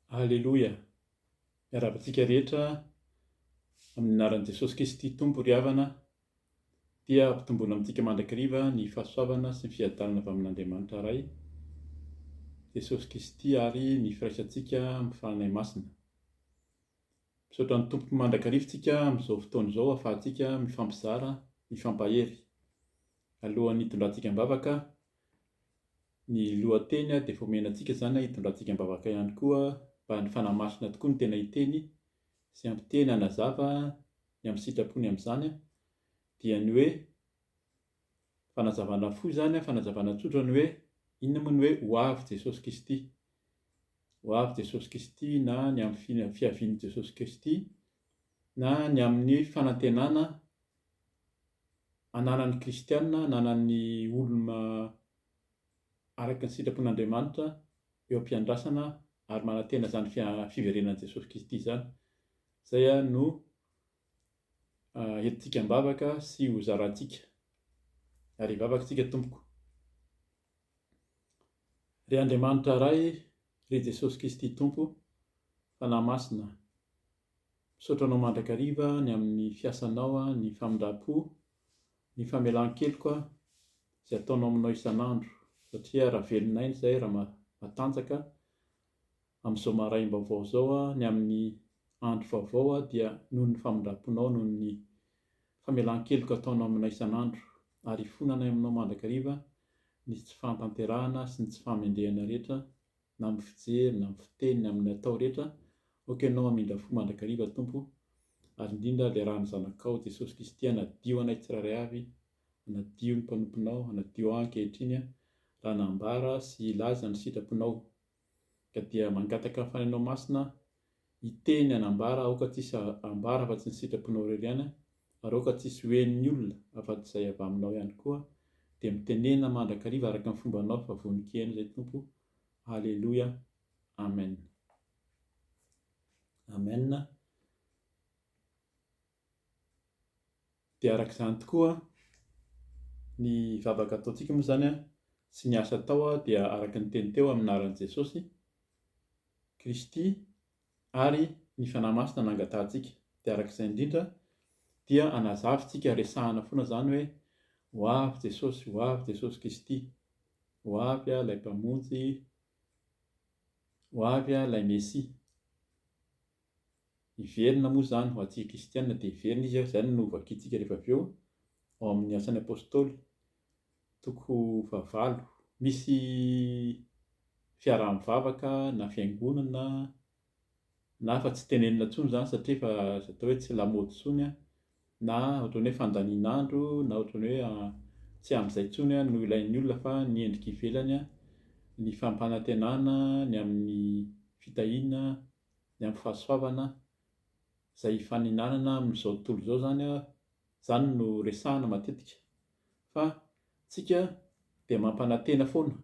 Halleloja. Miarabantsika rehetra amin'ny anaran'i Jesosy Kristy Tompo ry havana dia ampitomboina amintsika mandrakariva ny fahasoavana sy ny fiadanana avy amin'Andriamanitra Ray, Jesosy Kristy ary ny firaisantsika amin'ny faranay masina. Misaotra ny Tompo mandrakarivantsika amin'izao fotoana izao ahafahantsika mifampizara, mifampahery. Alohan'ny hitondrantsika am-bavaka, ny lohateny dia efa omenantsika izany hitondrantsika am-bavaka ihany koa mba ny fanahy masina tokoa ny tena hiteny sy ampiteny hanazava ny amin'ny sitrapony amin'izany dia ny hoe fanazavana fo izany, fanazavana tsotra ny hoe inona moa ny hoe ho avy Jesosy Kristy. Ho avy Jesosy Kristy na ny amin'ny fiavian'i Jesosy Kristy na ny amin'ny fanantenana ananan'ny kristianina, ananan'ny olona araka ny sitrapon'Andriamanitra eo am-piandrasana ary manantena izany fiverenan'i Jesosy Kristy izany. Izay no entintsika am-bavaka sy ho zarantsika. Ary hivavaka isika tompoko. Ry Andriamanitra Ray, ry Jesosy Kristy Tompo, fanahy masina, misaotra anao mandrakariva ny amin'ny fiasanao, ny famindrapo, ny famelan-keloka izay ataonao aminao isan'andro. Satria raha velonay izay raha matanjaka amin'izao maraim-baovao izao ny amin'ny andro vaovao dia noho ny famindraponao, noho ny famelan-keloka ataonao aminao isan'andro. Ary fonanay aminao mandrakariva ny tsy fahatanterahana sy ny tsy fahamendrehana rehetra na amin'ny fijery, na amin'ny fiteny, na amin'ny atao rehetra. Aoka ianao hamindra fo mandrakariva Tompo, ary indrindra ilay raha ny zanakao Jesosy Kristy hanadio anay tsiraray avy, hanadio ny mpanomponao, hanadio ankehitriny raha nambara sy ilaza ny sitraponao. Ka dia mangataka ny fanainao masina hiteny hanambara, aoka tsisy ambara afa-tsy ny sitraponao irery ihany, ary aoka tsisy hoen'ny olona afa-tsy izay avy aminao ihany koa, dia mitenena mandrakariva araka ny fombanao fa vonin-kena izay Tompo. Halleloja. Amen. Amen. Dia araka izany tokoa ny vavaka ataontsika moa izany sy ny asa atao dia araka ny teny teo amin'ny anaran'i Jesosy Kristy ary ny fanahy masina nangatantsika. Dia araka izay indrindra dia hanazavintsika resahana foana izany hoe ho avy Jesosy, ho avy Jesosy Kristy, ho avy ilay mpamonjy, ho avy ilay Mesia. Hiverina moa izany ho antsika kristianina dia hiverina izy, izany no vakiantsika rehefa avy eo ao amin'ny asan'ny apôstôly toko 9. Misy fiaraha-mivavaka na fiangonana na fa tsy tenenina intsony izany satria efa atao hoe tsy lamaody intsony na ohatran'ny hoe fandaninandro na ohatran'ny hoe tsy amin'izay intsony no ilain'ny olona fa ny endrika ivelany, ny fampanantenana, ny amin'ny fitahiana, ny amin'ny fahasoavana izay hifaninanana amin'izao tontolo izao izany izany no resahana matetika. Fa tsika dia mampanantena foana,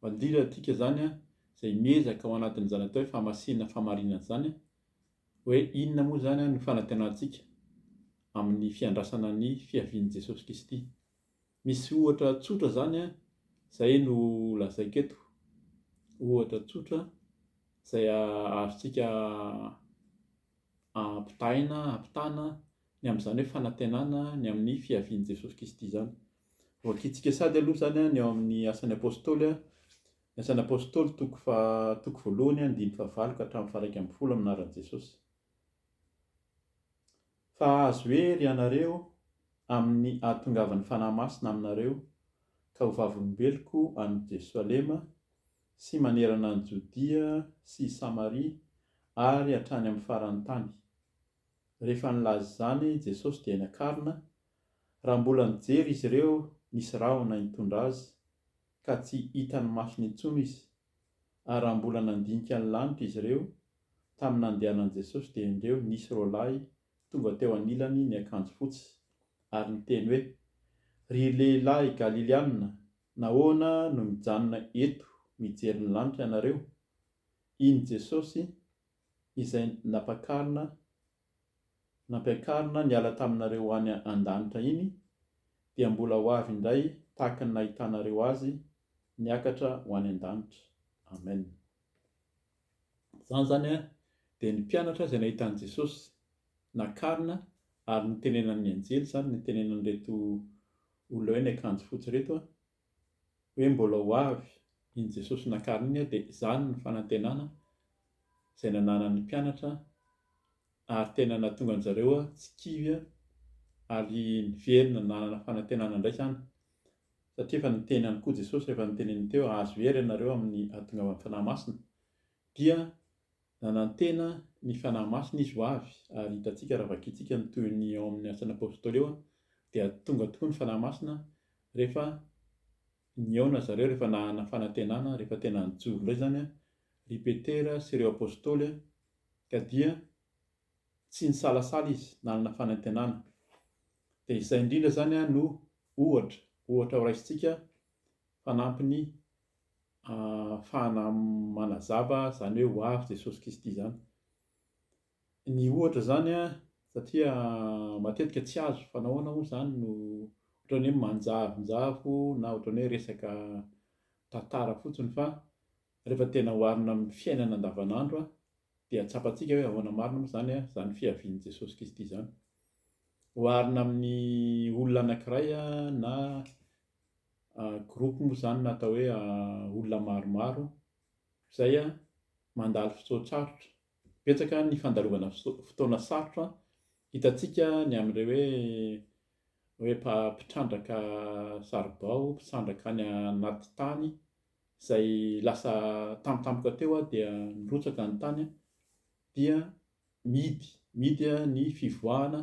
indrindra tsika izany izay miezaka ao anatin'izany atao hoe famasinana famarinana izany hoe inona moa izany no fanantenantsika amin'ny fiandrasana ny fiavian'i Jesosy Kristy. Misy ohatra tsotra izany izay no lazaiko eto. Ohatra tsotra izay azontsika ampitana ny amin'izany hoe fanantenana ny amin'ny fiavian'i Jesosy Kristy izany. Vakiantsika sady aloha izany ny ao amin'ny asan'ny apôstôly, ny asan'ny apôstôly toko 1 andiny fahavalo ka hatramin'ny faha 1 amin'ny anaran'i Jesosy. Fa azo hery ianareo amin'ny ahatongavan'ny fanahy masina aminareo ka ho vavolombeloko any Jerosalema sy manerana any Jodia sy Samaria ary hatrany amin'ny faran'ny tany. Rehefa nilaza izany Jesosy dia niakarina, raha mbola nijery izy ireo nisy rahona nitondra azy ka tsy hitany masony intsony izy. Ary raha mbola nandinika ny lanitra izy ireo tamin'ny nandehanan'i Jesosy dia indreo nisy roalahy tonga teo anilany niakanjo fotsy ary niteny hoe, ry lehilahy Galiliana, nahoana no mijanona eto mijery ny lanitra ianareo? Iny Jesosy izay nampiakarina niala taminareo ho any an-danitra iny dia mbola ho avy indray tahaka ny nahitanareo azy niakatra ho any an-danitra. Amen. Zany zany a dia ny mpianatra izay nahitan'i Jesosy nakarina ary nitenenan'ny anjely zany nitenenan'ireto olona hoe ny akanjo fotsy reto a hoe mbola ho avy iny Jesosy nakarina iny a dia izany ny fanantenana izay nananan'ny mpianatra ary tena nahatonga an'zareo a tsy kivy a ary niverina nanana fanantenana indray zany satria efa nitenany koa Jesosy rehefa niteneny teo azo hery ianareo amin'ny ahatonga amin'ny fanahy masina dia nanantena ny fanahy masina izy ho avy ary hitantsika raha vakintsika ny toy ny ao amin'ny asan'ny apôstôly eo a dia tonga tokoa ny fanahy masina rehefa niaona zareo rehefa nahana fanantenana rehefa tena nijoro indray zany a ry Petera sy ireo apôstôly ka dia tsy nisalasala izy nanana fanantenana dia izay indrindra zany a no ohatra ho raisintsika fanampy ny ahafahana manazava zany hoe ho avy Jesosy Kristy zany. Ny ohatra zany a satria matetika tsy azo fa nahoana moa zany no ohatran'ny hoe manjavonjavo na ohatran'ny hoe resaka tantara fotsiny fa rehefa tena oharina amin'ny fiainana andavanandro a dia tsapantsika hoe ahoana marina moa zany a zany fiavian'i Jesosy Kristy zany. Oharina amin'ny olona anankiray a na groupe moa zany na atao hoe olona maromaro izay a mandalo fotoan-tsarotra. Betsaka ny fandalovana fotoana sarotra hitantsika ny amin'ireo hoe mpitrandraka saribao, mpitrandraka any anaty tany izay lasa tampotampoka teo a dia nirotsaka ny tany a dia midy a ny fivoahana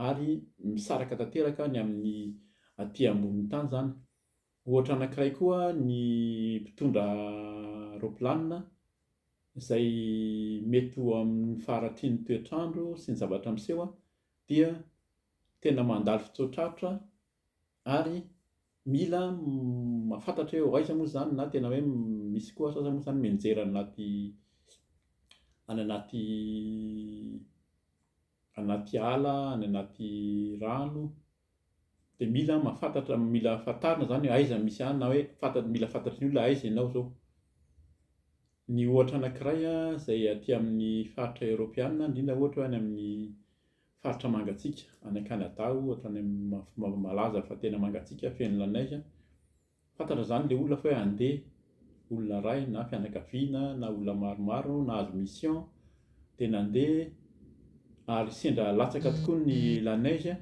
ary misaraka tanteraka ny amin'ny aty ambonin'ny tany zany. Ohatra anankiray koa ny mpitondra roaplanina izay mety ho amin'ny faratry ny toetrandro sy ny zavatra miseho a dia tena mandalo fotoan-tsarotra ary mila mahafantatra hoe aiza moa zany na tena hoe misy koa asa moa zany mianjera anaty ala, any anaty rano dia mila mahafantatra, mila fantarina zany hoe aiza misy any na hoe mila fantatry ny olona aiza ianao zao. Ny ohatra anankiray a izay aty amin'ny faritra Eoropeanina indrindra ohatra hoe any amin'ny faritra mangatsiaka any Canada ohatra any amin'ny malaza fa tena mangatsiaka feno la neige fantatra zany le olona fa hoe andeha olona ray na fianakaviana na olona maromaro nahazo mission dia nandeha ary sendra latsaka tokoa ny la neige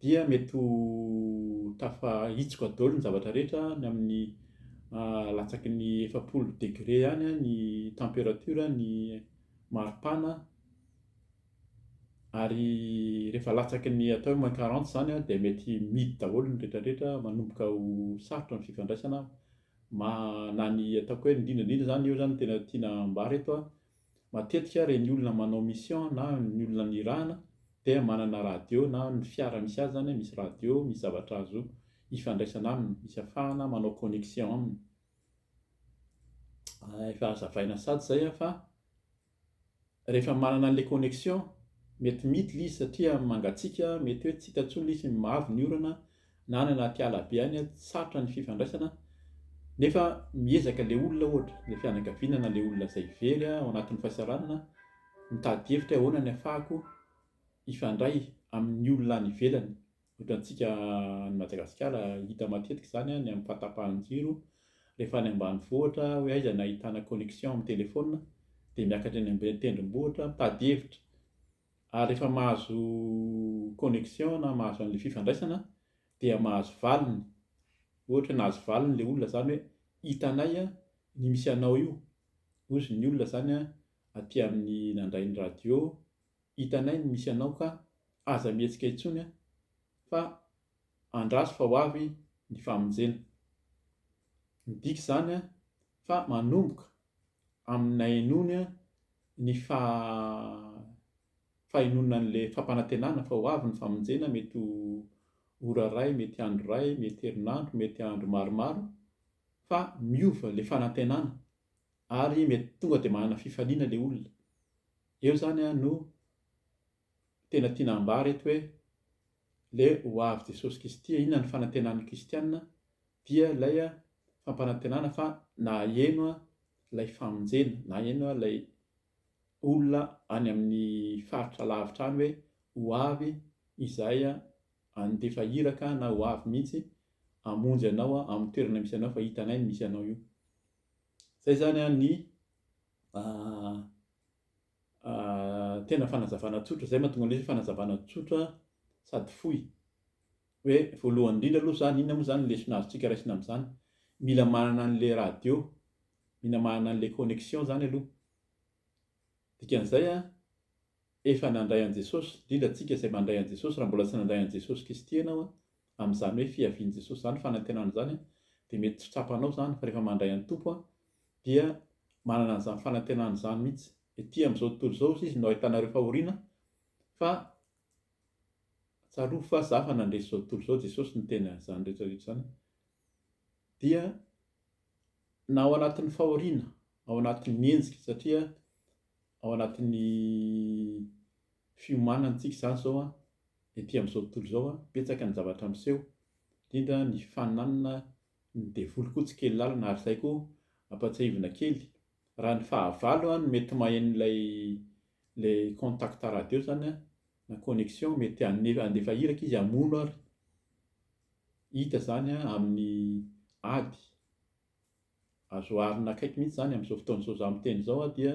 dia mety ho tafahitsika daholo ny zavatra rehetra ny amin'ny latsaky ny 0 degré any ny température ny maripana ary rehefa latsaky ny atao hoe -40 zany a dia mety midy daholo ny rehetrarehetra manomboka ho sarotra ny fifandraisana na ny ataoko hoe indrindrandrindra zany eo zany tena tiana ambara eto a matetika reny olona manao mission na ny olona nirahana dia manana radio na ny fiara misy azy zany misy radio misy zavatra azo ifandraisana aminy misy ahafahana manao connexion aminy. Efa hazavaina sady zay a fa rehefa manana an'ilay connexion mety mity izy satria mangatsiaka mety hoe tsy hita intsony izy mavo ny orana na any anaty alabe any sarotra ny fifandraisana nefa miezaka le olona ohatra le fianakaviana na le olona izay very ao anatin'ny fahasaranana mitady hevitra hoe ahoana ny ahafahako ifandray amin'ny olona any ivelany. Ohatrantsika ny Madagasikara hita matetika zany ny amin'ny fahatapahan-jiro rehefa any ambanivohitra hoe aiza no ahitana connexion amin'ny telefônina dia miakatra eny amin'ny tendrombohitra mitady hevitra ary rehefa mahazo connexion na mahazo an'ilay fifandraisana dia mahazo valiny ohatra nahazo valiny le olona zany hoe hitanay a ny misy anao io ozy ny olona zany a aty amin'ny nandray ny radio hitanay ny misy anao ka aza mihetsika intsony a fa andraso fa ho avy ny famonjena. Midika zany a fa manomboka aminay enony a ny fahinonana an'ilay fampanantenana fa ho avy ny famonjena mety ora ray mety andro ray mety herinandro mety andro maromaro fa miova le fanantenana ary mety tonga dia manana fifaliana le olona. Eo zany a no tena tiana ambara eto hoe le ho avy Jesosy Kristy inona ny fanantenan'ny kristianina dia ilay fampanantenana fa na eno a ilay famonjena na eny hoe ilay olona any amin'ny faritra lavitra any hoe ho avy izahay andefa iraka na ho avy mihitsy hamonjy anao amin'ny toerana misy anao fa hitanay misy anao io. Zay zany ny tena fanazavana tsotra. Zay mahatonga an'ilay fanazavana tsotra sady fohy hoe voalohany indrindra aloha zany inona moa zany lesona azontsika raisina amin'izany, mila manana an'ilay radio, mila manana an'ilay connexion zany aloha. Dikan'izay efa nandray an Jesosy, indrindra antsika izay mandray an Jesosy, raha mbola tsy nandray an Jesosy Kristy ianao amin'izany hoe fiavian' Jesosy zany fanantenana zany dia mety tsy tsapanao zany fa rehefa mandray an Tompo dia manana an'izany fanantenana zany mihitsy. Ety amin'izao tontolo izao izy no ahitanareo fahoriana fa tsaroa fa za fa nandresy izao tontolo izao, Jesosy ny tena zany rehetrarehetra zany, dia na ao anatin'ny fahoriana, ao anatin'ny enjika, satria ao anatin'ny fiomanantsika zany zao ety amin'izao tontolo izao betsaka ny zavatra miseho, indrindra ny fananana ny devoly koa tsy kely lalina. Ary izay koa ampatsahivina kely, raha ny fahavalo no mety maheno ilay contact radio zany na connexion, mety andefa iraka izy hamono ary hita zany amin'ny ady azo arina akaiky mihitsy zany amin'izao fotoana izao za miteny izao dia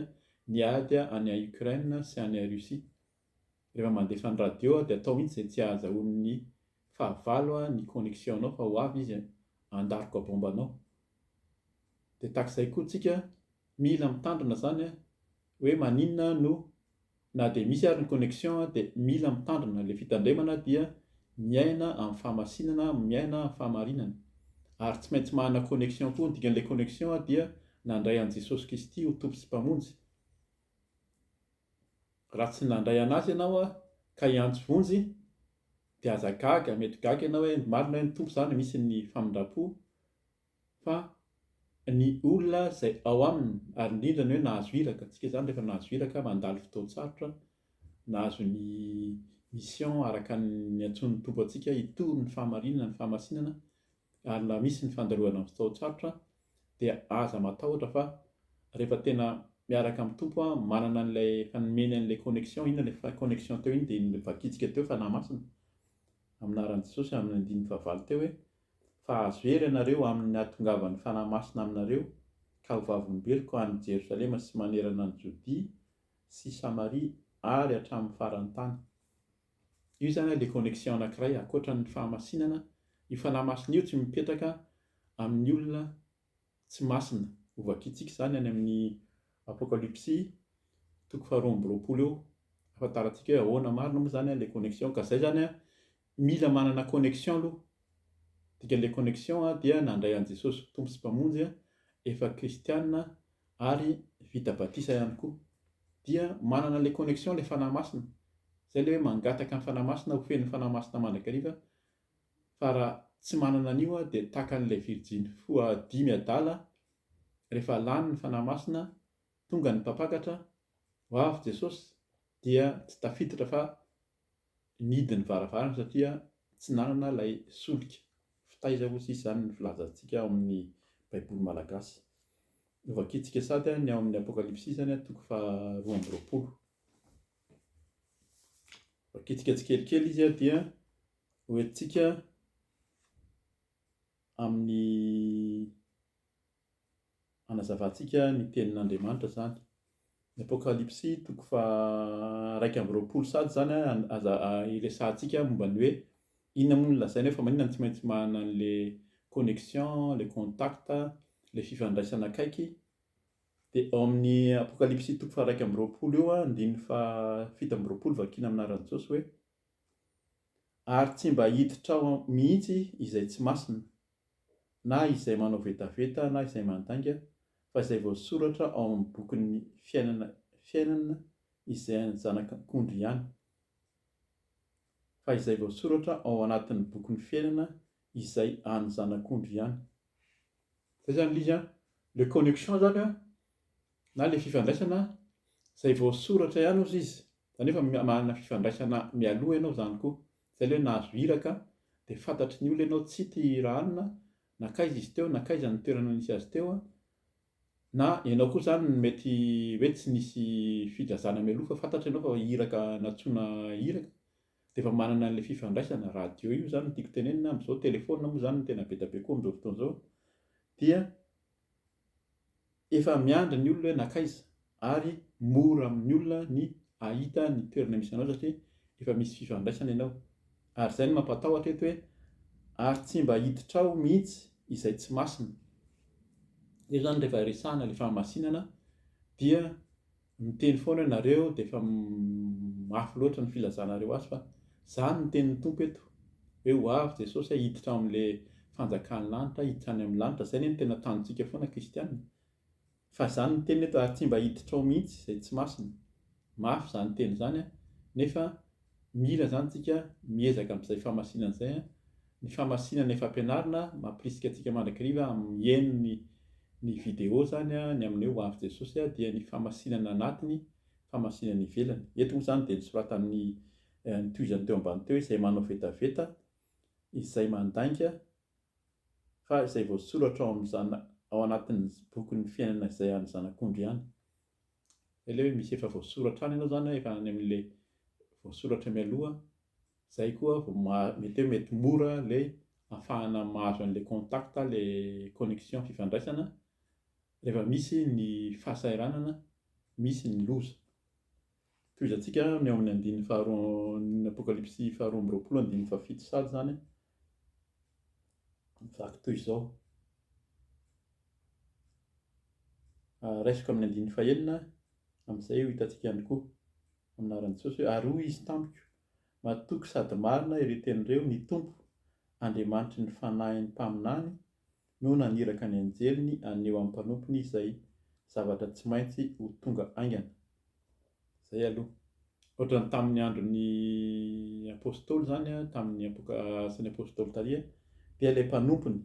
ny ady any Ukraine sy any Russie. Rehefa mandefa ny radio dia atao mihitsy izay tsy ahazahoan'ny fahavalo ny connexion anao fa ho avy izy handariko abomba anao. Dia tahak'izay koa tsika mila mitandrina zany hoe maninona no na dia misy ary ny connexion dia mila mitandrina. Ilay fitandremana dia miaina amin'ny fahamasinana, miaina amin'ny fahamarinana, ary tsy maintsy manana connexion koa. Ny dikan'ilay connexion dia nandray an Jesosy Kristy ho tompo sy mpamonjy. Raha tsy nandray anazy ianao ka hiantso vonjy dia aza gaga, mety gaga ianao hoe marina hoe ny tompo zany misy ny famindram-po, fa ny olona izay ao aminy, ary indrindra ny hoe nahazo iraka. Tsika zany rehefa nahazo iraka mandalo fotoan-tsarotra, nahazo ny mission araka ny antson'ny tompo antsika hitory ny fahamarinana, ny fahamasinana, ary na misy ny fandaroana amin'ny fotoan-tsarotra dia aza matahotra fa rehefa tena miaraka amin'ny tompo manana an'ilay fanomeny an'ilay connexion. Inona ilay connexion teo iny dia iny vakitsika teo fanahy masina aminaran'i Jesosy amin'ny andininy fahavalo teo hoe fa azo ery ianareo amin'ny ahatongavan'ny fanahy masina aminareo ka ho vavolombeloko any Jerosalema sy manerana ny Jodia sy Samaria ary hatramin'ny faran'ny tany. Io zany ilay connexion anankiray ankoatra ny fahamasinana. Io fanahy masina io tsy mipetraka amin'ny olona tsy masina. Ho vakitsika zany any amin'ny Apokalypsy 12:20 eo ahafantarantsika hoe ahoana marina moa zany ilay connexion. Ka izay zany mila manana connexion aloha. Dikan'ilay connexion dia nandray an Jesosy tompo sy mpamonjy, efa kristianina ary vita batisa ihany koa, dia manana ilay connexion ilay fanahy masina. Zay ilay hoe mangataka ny fanahy masina ho fen'ny fanahy masina mandrakariva. Fa raha tsy manana an'io dia tahaka an'ilay virginy dimy adala, rehefa lany ny fanahy masina, tonga ny mpapakatra, ho avy Jesosy dia tsy tafiditra fa nidy ny varavarana satria tsy nanana ilay solika. Fitaiza ho sisa zany ny filazantsika ao amin'ny baiboly malagasy. Ho vakitsika sady ny ao amin'ny Apokalypsy zany 12:20. Vakitsika tsikelikely izy dia hoentsika amin'ny anazavantsika ny tenin'Andriamanitra zany. Ny Apokalypsy 1:20 sady zany iresantsika momba ny hoe inona moa no lazaina hoe fa maninona tsy maintsy manana an'ilay connexion, le contact, le fifandraisana akaiky. Dia ao amin'ny Apokalypsy 1:20 eo andininy 7:20 vakina aminaran'i Jesosy hoe ary tsy mba hiditra ao mihitsy izay tsy masina, na izay manao vetaveta, na izay mandainga, fa izay voasoratra ao amin'ny bokin'ny fiainana izay ny zanak'akondro ihany. Fa izay voasoratra ao anatin'ny bokin'ny fiainana izay any zanak'ondro ihany. Zay zany izy le connexion zany na le fifandraisana izay voasoratra ihany ozy izy. Zany efa manana fifandraisana mialoha ianao zany koa. Zay ilay nahazo iraka dia fantatry ny olona ianao tsy tia rahanina, nakaiza izy teo, nakaiza ny toerana nisy azy teo, Na ianao koa zany mety hoe tsy nisy filazana mialoha fa fantatra ianao fa hiraka natsoina hiraka de efa manana an'le fifandraisana. Radio io zany no tiako tenenina am'zao, telefaonina moa zany no tena be da be koa am'zao fotoana zao dia efa miandry ny olona hoe nakaiza ary mora amin'ny olona ny ahita ny toerana misy anao satria efa misy fifandraisana ianao. Ary zay no mampatahotra eto hoe ary tsy mba hiditra ao mihitsy izay tsy masina. Io zany rehefa resahana le fahamasinana dia miteny foana hoe nareo de efa mafy loatra ny filazanareo azy fa zany no tenin'ny Tompo eto hoe ho avy Jesosy hiditra am'le fanjakan'ny lanitra, hiditra any amin'ny lanitra. Zay anie no tena tanjontsika foana kristianina. Fa zany no teniny eto ary tsy mba hiditra ao mihitsy izay tsy masina. Mafy zany teny zany nefa mila zany tsika miezaka amin'izay fahamasinana zay ny fahamasinana efa ampianarina mampirisika antsika mandrakariva mihaino ny vidéo zany ny amin'ny hoe ho avy Jesosy dia ny fahamasinana anatiny, fahamasinana ivelany. Eto moa zany de nosoratan'ny tohizany teo ambany teo izay manao vetaveta, izay mandainga fa izay voasoratra ao anatin'ny bokin'ny fiainana izay an'ny zanak'ondry ihany. Ele hoe misy efa voasoratra any ianao zany efa any amin'le voasoratra mialoha, zay koa mety hoe mety mora le ahafahana mahazo an'le contact, le connexion, fifandraisana rehefa misy ny fahasahiranana, misy ny loza. Tohizantsika ny ao amin'ny andininy faharoa ny Apokalipsy 2:27 zany mivaky toy izao. Raisiko amin'ny andininy fahaenina amin'izay ho hitantsika ihany koa aminaran'i Jesosy hoe ary hoy izy tamiko, matoky sady marina ireten'ireo ny Tompo Andriamanitry ny fanahiny mpaminany no naniraka ny anjeliny aneho amin'ny mpanompony izay zavatra tsy maintsy ho tonga aingana. Zay aloha. Ohatran'ny tamin'ny andron'ny apôstôly zany tamin'ny asan'ny apôstôly taria dia ilay mpanompony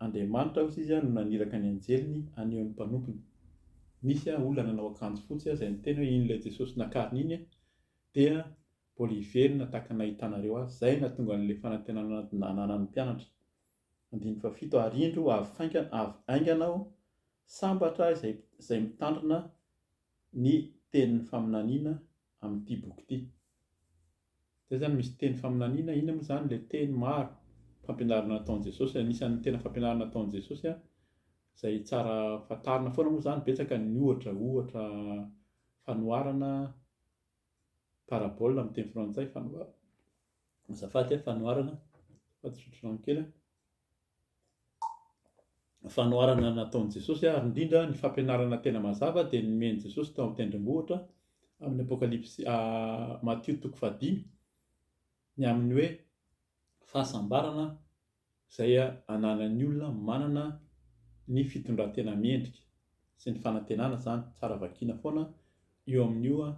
Andriamanitra hozy izy no naniraka ny anjeliny aneho amin'ny mpanompony. Nisy olona nanao akanjo fotsy izay niteny hoe iny ilay Jesosy nakarina iny dia mbola hiverina tahaka nahitanareo azy. Zay nahatonga an'le fanantenana ananan'ny mpianatra. 7 ary indro avy aingana aho sambatra izay mitandrina ny tenin'ny faminaniana amin'ity boky ity. Zay zany misy teny faminaniana, ina moa zany le teny maro fampianarana nataon'i Jesosy, anisan'ny tena fampianarana nataon'i Jesosy izay tsara fantarina foana moa zany, betsaka ny ohatra fanoharana parabole amin'ny teny frantsay, azafady fanoharana sotrotrano kely fanoharana nataon'i Jesosy ary indrindra ny fampianarana tena mazava dia nomeny Jesosy tao amin'ny tendrombohitra amin'ny Apokalipsy Matthieu 5 ny amin'ny hoe fahasambarana izay ananan'ny olona manana ny fitondran-tena mendrika sy ny fanantenana zany, tsara vakiana foana eo amin'io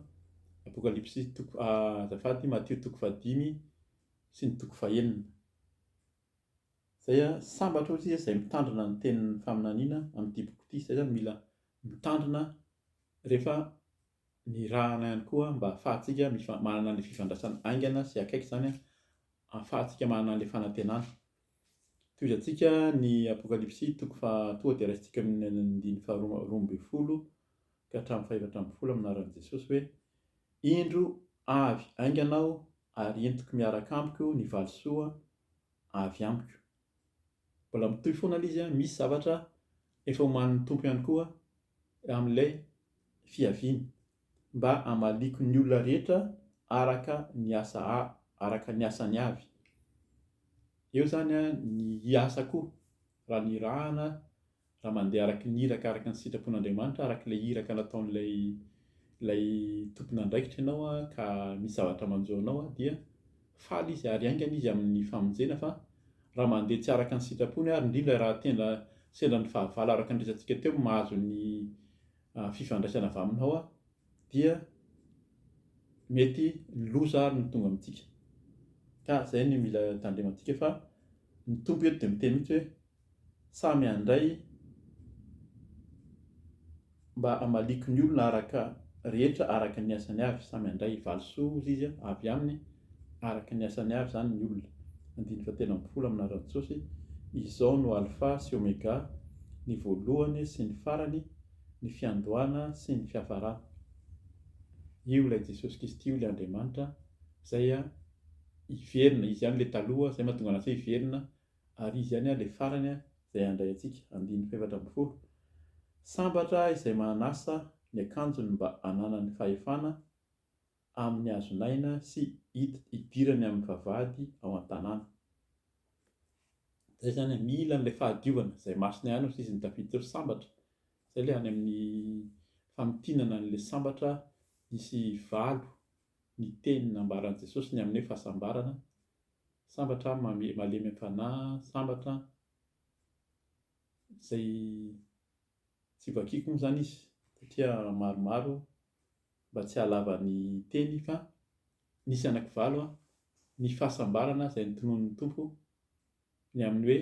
Apokalipsy azafady Matthieu 5 sy ny 9. Zay sambatra hozy izay mitandrina ny tenin'ny faminaniana amin'ity boky ity. Zay zany mila mitandrina rehefa ny rahana ihany koa mba ahafahantsika manana an'le fifandraisana aingana sy akaiky zany ahafahantsika manana an'le fanantenana. Tohizantsika ny Apokalipsy tonga dia raisintsika amin'ny andininy faharoa ambin'ny folo ka hatramin'ny fahaefatra ambin'ny folo aminaran'i Jesosy hoe indro avy aingana aho ary entiko miaraka amiko ny valisoa avy amiko. Mbola mitohy foana izy misy zavatra efa homanin'ny Tompo ihany koa amin'ilay fiaviany mba hamaliko ny olona rehetra araka ny asany avy. Eo zany ny hiasa koa raha ny rahana, raha mandeha araka ny hiraka, araka ny sitrapon'Andriamanitra, araka ilay hiraka nataon'ilay tompon'andraikitra ianao ka misy zavatra manjo anao dia faly izy ary aingana izy amin'ny famonjena. Fa raha mandeha tsy araka ny sitrapony ary indrindra raha sendra ny fahavalo araka ny resantsika teo mahazo ny fifandraisana avy aminao dia mety loza ary ny tonga amintsika. Ka zay ny mila tandremantsika fa ny Tompo eto dia miteny mihitsy hoe samy handray mba hamaliko ny olona rehetra araka ny asany avy. Samy handray valisoa ozy izy avy aminy araka ny asany avy zany ny olona. 9 amin'iraran'i Jesosy izao no alfa sy omega, ny voalohany sy ny farany, ny fiandohana sy ny fiafarana. Io ilay Jesosy Kristy io ilay Andriamanitra izay hiverina, izy ihany ilay taloha izay mahatonga anazy hoe hiverina, ary izy ihany ilay farany izay handray antsika. 14. Sambatra izay manasa ny akanjony mba hananany fahefana amin'ny hazonaina sy hidirany amin'ny vavahady ao an-tanàna. Izay zany mila an'ilay fahadiovana izay masina ihany izy ny David teo sambatra. Izay ilay any amin'ny famitinana an'ilay sambatra misy valo ny teny nambaran'i Jesosy ny amin'ny fahasambarana. Sambatra malemy am-panahy, sambatra izay tsy vakiako moa zany izy satria maromaro mba tsy halava ny teny, fa nisy anankivalo ny fahasambarana izay notonon'ny Tompo ny amin'ny hoe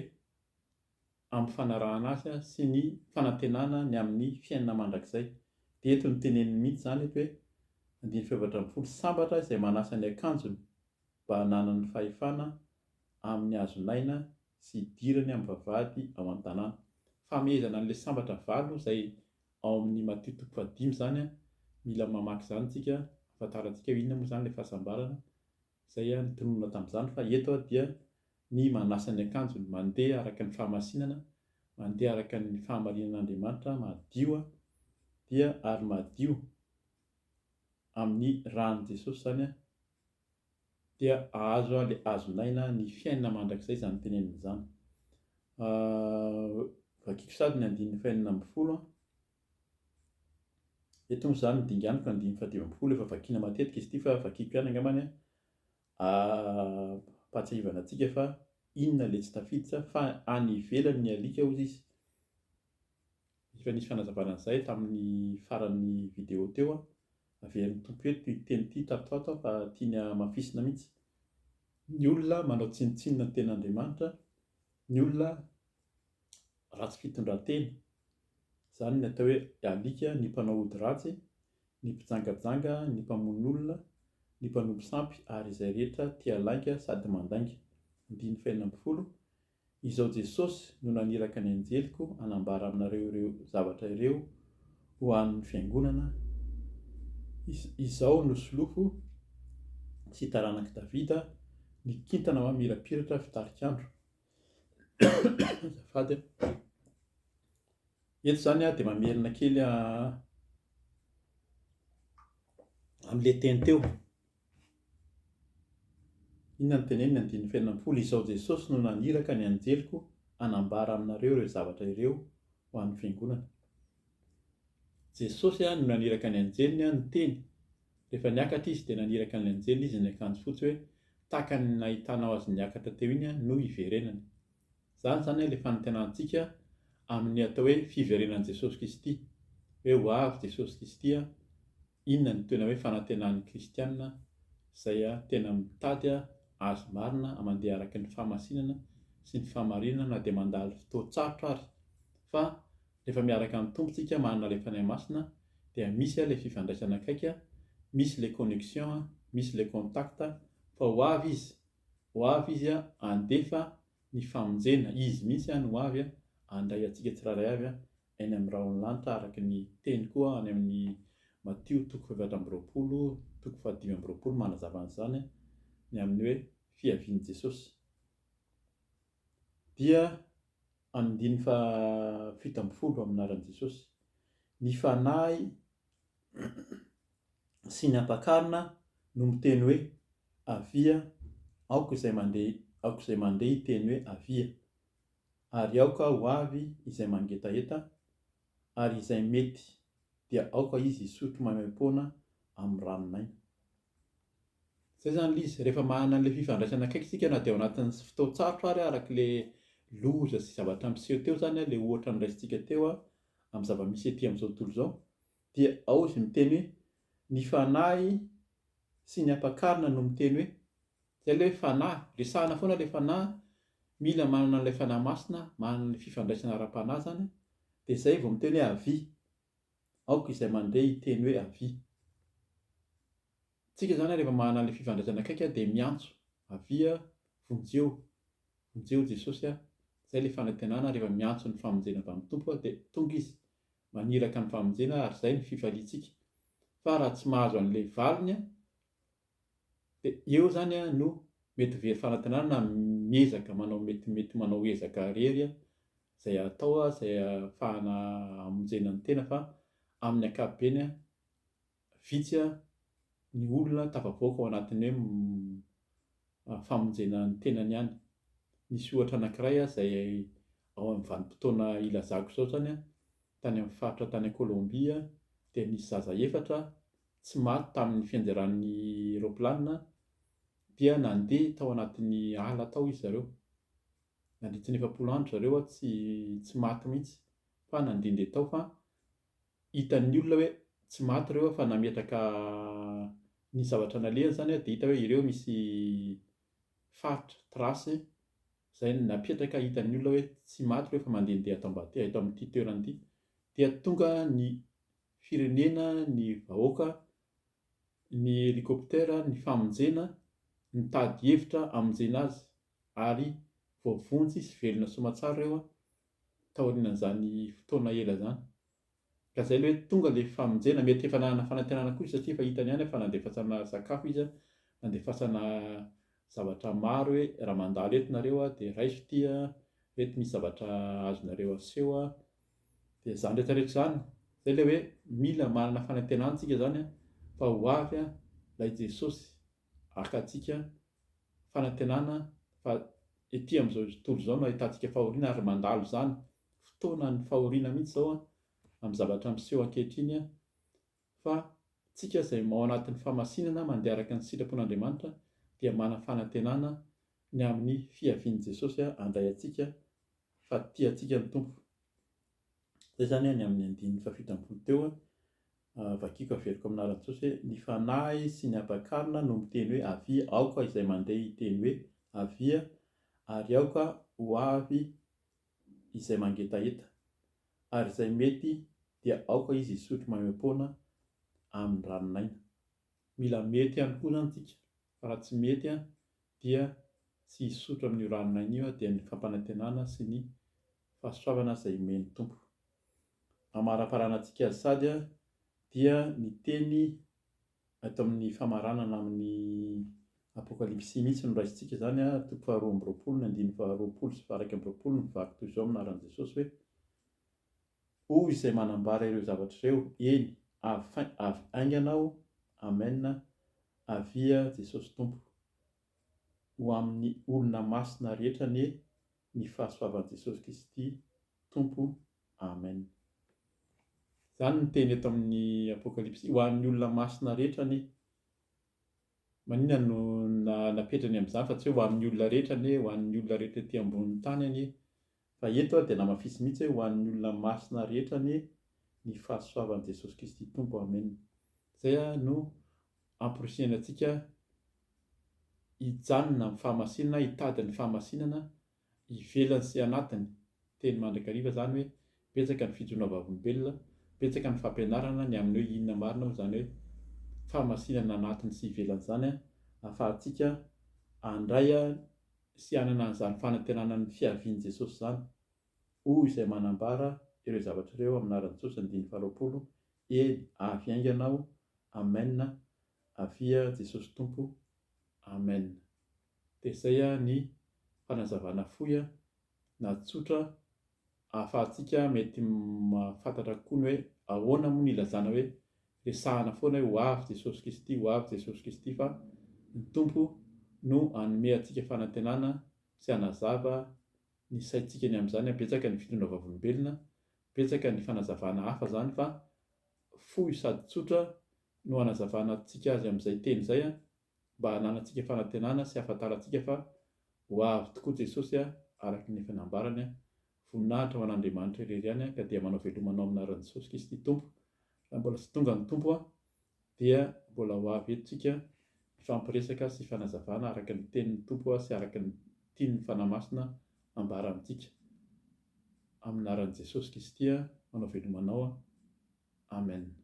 amin'ny fanarahana azy sy ny fanantenana ny amin'ny fiainana mandrakizay. Dia eto ny teneniny mihitsy zany eto hoe 17 sambatra izay manasa ny akanjony mba hananany fahefana amin'ny hazonaina sy hidirany amin'ny vavahady ao an-tanàna. Famehezana an'ilay sambatra valo izay ao amin'ny Matteo 5 zany mila mamaky zany tsika, ahafantarantsika hoe inona moa zany ilay fahasambarana izay nitonona tamin'izany. Fa eto dia ny manasa ny akanjony, mandeha araka ny fahamasinana, mandeha araka ny fahamarinan'Andriamanitra, madio dia ary madio amin'ny ran'i Jesosy zany dia ahazo ilay hazonaina ny fiainana mandrakizay zany teneniny zany. Vakiako sady ny 14. Eto moa zany dinganiko 14 efa vakiana matetika izy ity, fa vakiako ihany angambany pahatsiahivana antsika fa inona ilay tsy tafiditra fa any ivelany ny alika hozy izy. Efa nisy fanazavana an'izay tamin'ny faran'ny vidéo teo averin'ny Tompo hoe ity teny ity tatoato fa tiany hamafisina mihitsy. Ny olona manao tsinitsinina ny ten'Andriamanitra, ny olona ratsy fitondran-tena, izany ny atao hoe alika, ny mpanao ody ratsy, ny mpijangajanga, ny mpamono olona, ny mpanompo sampy, ary izay rehetra tia lainga sady mandainga. 19. Izao Jesosy no naniraka ny anjeliko hanambara aminareo ireo zavatra ireo ho an'ny fiangonana. Izao no solofo sy taranaki Davida, ny kintana mirapiratra fitarik'andro. Azafady. Eto zany dia mamerina kely amin'ilay teny teo. Inona ny teneniny 19. Izao Jesosy no naniraka ny anjeliko hanambara aminareo ireo zavatra ireo ho an'ny fiangonana. Jesosy no naniraka ny anjeliny ny teny. Rehefa niakatra izy dia naniraka ny anjeliny izy ny akanjo fotsy hoe tahaka ny nahitanao azy niakatra teo iny no hiverenany. Zany ilay fanantenantsika amin'ny atao hoe fiverenan'i Jesosy Kristy. Hoe ho avy Jesosy Kristy, inona ny tena hoe fanantenan'ny kristianina izay tena mitady azo marina mandeha araka ny fahamasinana sy ny fahamarinana, na dia mandalo fotoan-tsarotra ary. Fa rehefa miaraka amin'ny Tompontsika manana ilay fanahy masina dia misy ilay fifandraisana akaiky, misy ilay connexion, misy ilay contact, fa ho avy izy handefa ny famonjena. Izy mihitsy no ho avy handray antsika tsiraray avy eny amin'ny raholanitra araka ny teny koa any amin'ny Matteo 7:20-15 manazava an'izany ny amin'ny hoe fiavian'i Jesosy. Dia 17 aminaran'i Jesosy. Ny fanahy sy ny ampakarina no miteny hoe avia, aoka izay mandeha hiteny hoe avia, ary aoka ho avy izay mangetaheta, ary izay mety dia aoka izy hisotro maimaim-poana amin'ny ranomaina. Zay zany ilay izy. Rehefa manana an'ilay fifandraisana akaiky isika na dia ao anatin'ny fotoan-tsarotra ary arak'ilay loza sy zavatra miseho teo zany, ilay ohatra ny raisintsika teo amin'ny zava-misy ety amin'izao tontolo izao, dia ao izy miteny hoe ny fanahy sy ny ampakarina no miteny hoe, izay ilay fanahy, resahana foana ilay fanahy, mila manana an'ilay fanahy masina, manana ilay fifandraisana ara-panahy zany, dia izay vao miteny hoe avia, aoka izay mandeha hiteny hoe avia. Tsika zany rehefa manana an'ilay fifandraisana akaiky dia miantso, avia, vonjeo Jesosy, Zay ilay fanantenana rehefa miantso ny famonjena avy amin'ny tompo dia tonga izy maniraka ny famonjena ary izay ny fifaliantsika. Fa raha tsy mahazo an'ilay valiny dia eo zany no mety very fanantenana na miezaka mety manao ezaka rery izay atao izay ahafahana hamonjena ny tena, fa amin'ny ankapobeny vitsy ny olona tafavoaka ao anatin'ny hoe famonjena ny tenany ihany. Nisy ohatra anankiray izay ao amin'ny vanim-potoana ilazako izao zany tany amin'ny faritra tany Kolombia dia nisy zaza efatra tsy maty tamin'ny fianderan'ny roplanina dia nandeha tao anatin'ny ala tao izy zareo. Nandritra ny 70 andro zareo tsy maty mihitsy fa nandehandeha tao, fa hitan'ny olona hoe tsy maty ireo fa nametraka ny zavatra nalehany zany dia hita hoe ireo misy faritra trasy izay napetraka, hitan'ny olona hoe tsy maty ireo fa mandehandeha ato ambany eto amin'ity toerana ity. Dia tonga ny firenena, ny vahoaka, ny helikoptera, ny famonjena nitady hevitra hamonjena azy ary voavonjy sy velona soamantsara ireo taorian'izany fotoana ela zany. Ka izay ilay hoe tonga ilay famonjena, mety efa nanana fanantenana koa izy satria efa hitany ihany fa nandefasana sakafo izy, nandefasana zavatra maro hoe raha mandalo eto nareo dia raiso ity eto misy zavatra azonareo aseho dia izany rehetrarehetra izany. Izay ilay hoe mila manana fanantenana tsika zany fa ho avy ilay Jesosy akantsika fanantenana, fa ety amin'izao tontolo izao no ahitantsika fahoriana ary mandalo izany fotoana ny fahoriana mihitsy izao amin'ny zavatra miseho ankehitriny, fa tsika izay ao anatin'ny famasinana mandeha araka ny sitrapon'Andriamanitra dia manana fanantenana ny amin'ny fiavian'i Jesosy handray antsika fa tiantsika ny tompo. Izay zany ny amin'ny andininy fafito teo vakiako averiko amin'ny anaran'i Jesosy hoe ny fanahy sy ny hampakarina no miteny hoe avia, aoka izay mandeha hiteny hoe avia, ary aoka ho avy izay mangetaeta, ary izay mety dia aoka izy hisotro maimam-poana amin'ny ranonaina. Mila mety ihany koa zany tsika, fa raha tsy mety dia tsy hisotro amin'io ranonaina io dia ny fampanantenana sy ny fahasoavana izay imen'ny tompo. Amara-paranantsika sady dia ny teny ato amin'ny famaranana amin'ny apokalipsy mihitsy no raisintsika zany toko 12:20, ny andininy 20 sy 120 mivaky toy izao aminaran'i Jesosy hoe: hoy izay manambara ireo zavatra ireo, eny avy aingana aho, amen, avia Jesosy Tompo, ho amin'ny olona masina rehetra ny fahasoavan'i Jesosy Kristy Tompo, amen. Izany ny teny eto amin'ny apokalipsy, ho an'ny olona masina rehetra maninona no napetrany amin'izany, fa tsy hoe ho amin'ny olona rehetra ho an'ny olona rehetra ety ambonin'ny tany fa eto dia namafisy mihitsy hoe ho an'ny olona masina rehetra ny fahasoavan'i Jesosy Kristy Tompo, amen. Izay no amporisihana antsika hijanona amin'ny fahamasinana, hitady ny fahamasinana ivelany sy anatiny. Teny mandrakariva zany hoe betsaka ny fijono vavolombelona, betsaka ny fampianarana ny amin'ny hoe inona marina moa zany hoe fahamasinana anatiny sy ivelany zany ahafahantsika handray sy hanana an'izany fanantenana ny fiavian'i Jesosy zany. Hoy izay manambara ireo zavatra ireo aminaran'i Jesosy, andininy 20, eny avy aingana aho, amen, avia Jesosy Tompo, amen. Dia izay ny fanazavana fohy na tsotra ahafahantsika mety mahafantatra koa ny hoe ahoana moa ny ilazana hoe resahana foana hoe ho avy Jesosy Kristy, ho avy Jesosy Kristy, fa ny Tompo no hanome antsika fanantenana sy hanazava ny saintsika ny amin'izany. Betsaka ny fitondra vavolombelona, betsaka ny fanazavana hafa zany, fa fohy sady tsotra no hanazavana antsika azy amin'izay teny izay mba hananantsika fanantenana sy hahafantarantsika fa ho avy tokoa Jesosy araka ny efa nambarany. Voninahitra ho an'Andriamanitra irery ihany ka dia manao velomanao aminaran'i Jesosy Kristy Tompo. Raha mbola tsy tonga ny Tompo dia mbola ho avy etontsika ifampiresaka sy fanazavana araka ny tenin'ny Tompo sy araka ny tian'ny fanahy masina ambara amintsika. Aminaran'i Jesosy Kristy manao velomanao, amen.